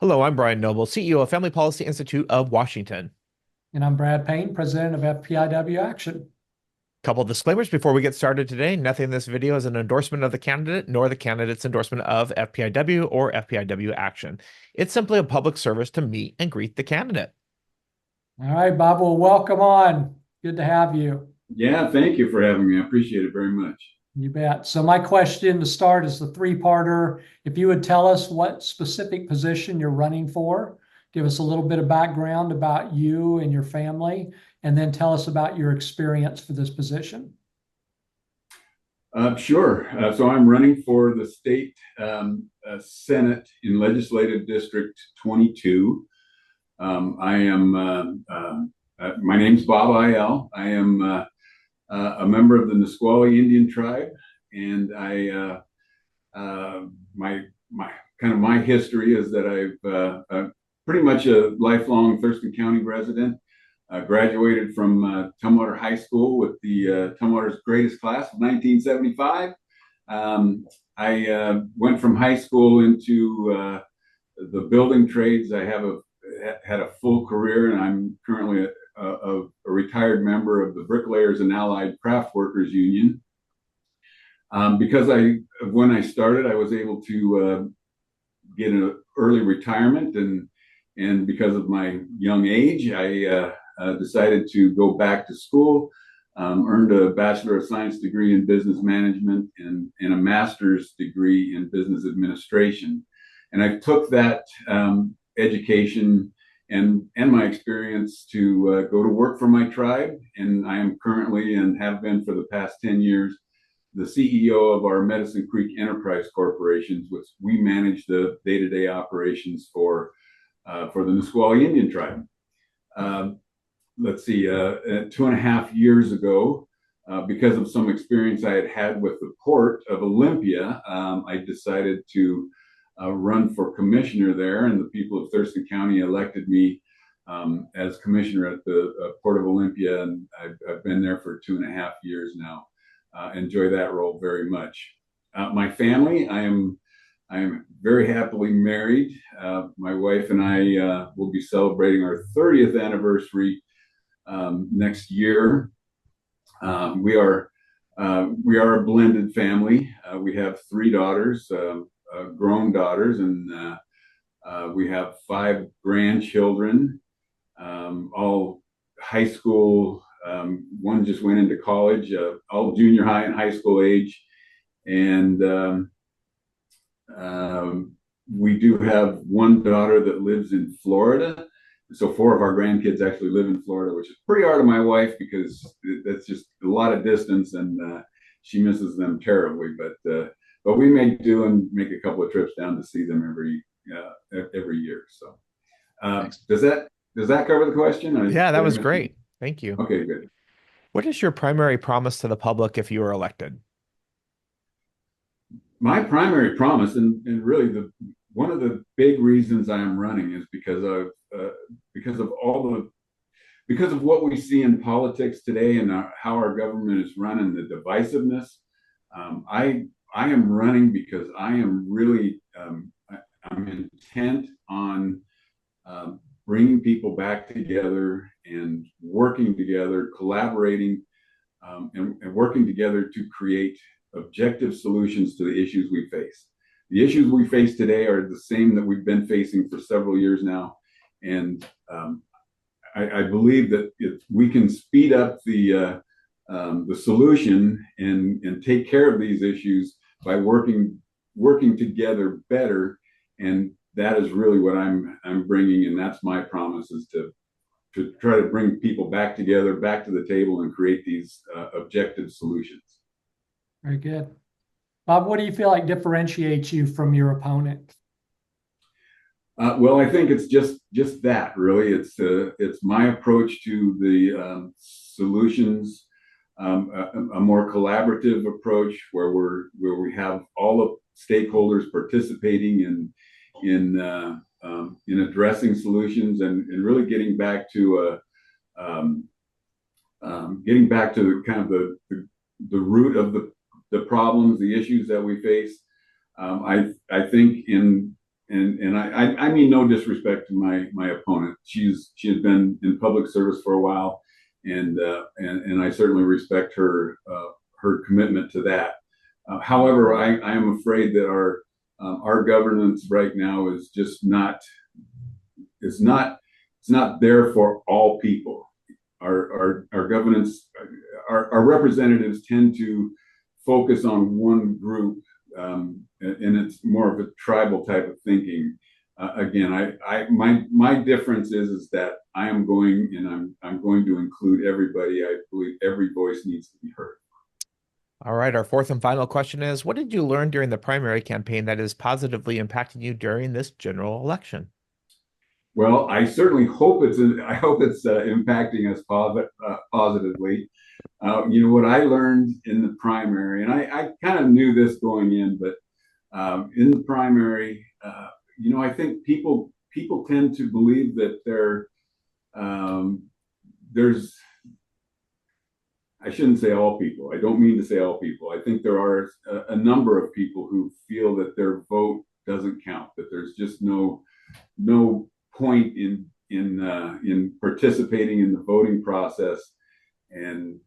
Hello, I'm Brian Noble, CEO of Family Policy Institute of Washington. And I'm Brad Payne, president of FPIW Action. Couple disclaimers before we get started today. Nothing in this video is an endorsement of the candidate, nor the candidate's endorsement of FPIW or FPIW Action. It's simply a public service to meet and greet the candidate. All right, Bob, well, welcome on. Good to have you. Yeah, thank you for having me. I appreciate it very much. You bet. So my question to start is the three-parter. If you would tell us what specific position you're running for, give us a little bit of background about you and your family, and then tell us about your experience for this position. Sure. So I'm running for the state Senate in Legislative District 22. I am, my name's Bob Iyall. I am a member of the Nisqually Indian tribe, and my history is that I'm pretty much a lifelong Thurston County resident. Graduated from Tumwater High School with the Tumwater's greatest class of 1975. I went from high school into the building trades. Had a full career, and I'm currently a retired member of the Bricklayers and Allied Craft Workers Union. Because when I started, I was able to get an early retirement, and because of my young age, I decided to go back to school. Earned a Bachelor of Science degree in Business Management and a Master's degree in Business Administration. And I took that education and my experience to go to work for my tribe. And I am currently, and have been for the past 10 years, the CEO of our Medicine Creek Enterprise Corporations, which we manage the day-to-day operations for the Nisqually Indian tribe. Let's see, 2.5 years ago, because of some experience I had had with the Port of Olympia, I decided to run for commissioner there, and the people of Thurston County elected me as commissioner at the Port of Olympia, and I've been there for 2.5 years now. Enjoy that role very much. My family, I am very happily married. My wife and I will be celebrating our 30th anniversary next year. We are a blended family. We have 3 daughters, grown daughters, and we have 5 grandchildren, all high school. One just went into college, all junior high and high school age. And we do have one daughter that lives in Florida. So 4 of our grandkids actually live in Florida, which is pretty hard on my wife because that's just a lot of distance, and she misses them terribly. But we make do and make a couple of trips down to see them every year. So does that cover the question? Yeah, that was great. Thank you. Okay, good. What is your primary promise to the public if you are elected? My primary promise, and really one of the big reasons I am running, is because of what we see in politics today, and how our government is run, and the divisiveness. I am running because I am really I'm intent on bringing people back together and working together, collaborating, and working together to create objective solutions to the issues we face. The issues we face today are the same that we've been facing for several years now, and I believe that if we can speed up the solution and take care of these issues by working together better, and that is really what I'm bringing, and that's my promise, is to try to bring people back together, back to the table, and create these objective solutions. Very good. Bob, what do you feel like differentiates you from your opponent? Well, I think it's just that, really. It's my approach to the solutions, a more collaborative approach where we have all the stakeholders participating in addressing solutions, and really getting back to kind of the root of the problems, the issues that we face. I think in I mean no disrespect to my opponent. She has been in public service for a while, and I certainly respect her commitment to that. However, I am afraid that our governance right now is just not it's not there for all people. Our governance, our representatives tend to focus on one group, and it's more of a tribal type of thinking. Again, my difference is that I am going and I'm going to include everybody. I believe every voice needs to be heard. All right, our fourth and final question is, what did you learn during the primary campaign that is positively impacting you during this general election? Well, I certainly hope it's impacting us positively. What I learned in the primary, and I kind of knew this going in, but in the primary, I think people tend to believe that there's I shouldn't say all people. I don't mean to say all people. I think there are a number of people who feel that their vote doesn't count, that there's just no point in participating in the voting process, and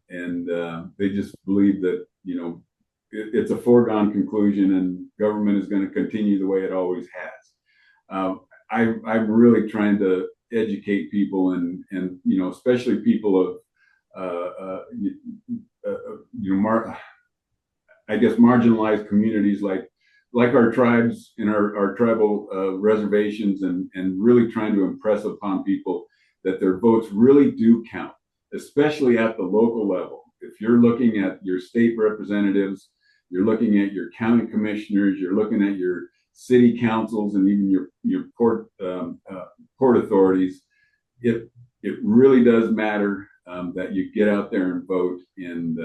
they just believe that it's a foregone conclusion and government is going to continue the way it always has. I'm really trying to educate people, and especially people of I guess marginalized communities like our tribes and our tribal reservations, and really trying to impress upon people that their votes really do count, especially at the local level. If you're looking at your state representatives, you're looking at your county commissioners, you're looking at your city councils, and even your port authorities, it really does matter that you get out there and vote. And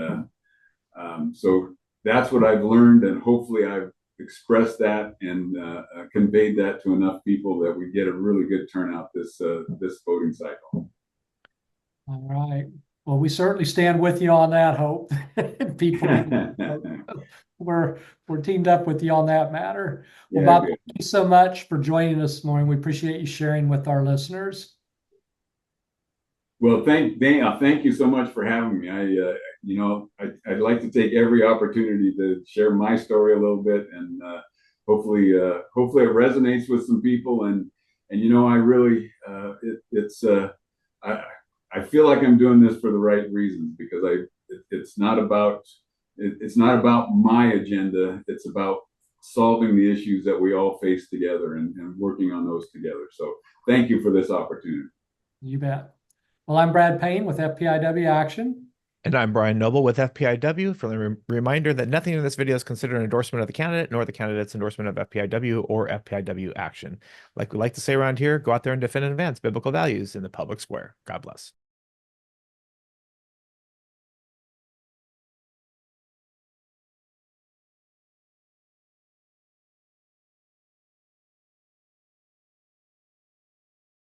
so that's what I've learned, and hopefully I've expressed that and conveyed that to enough people that we get a really good turnout this voting cycle. All right. Well, we certainly stand with you on that, Hope. People, we're teamed up with you on that matter. Well, Yeah, Bob, thank you so much for joining us this morning. We appreciate you sharing with our listeners. Well, thank you so much for having me. I'd like to take every opportunity to share my story a little bit, and hopefully it resonates with some people. And I really I feel like I'm doing this for the right reasons, because it's not about my agenda. It's about solving the issues that we all face together, and working on those together. So thank you for this opportunity. You bet. Well, I'm Brad Payne with FPIW Action. And I'm Brian Noble with FPIW. For the reminder that nothing in this video is considered an endorsement of the candidate, nor the candidate's endorsement of FPIW or FPIW Action. Like we like to say around here, go out there and defend and advance biblical values in the public square. God bless.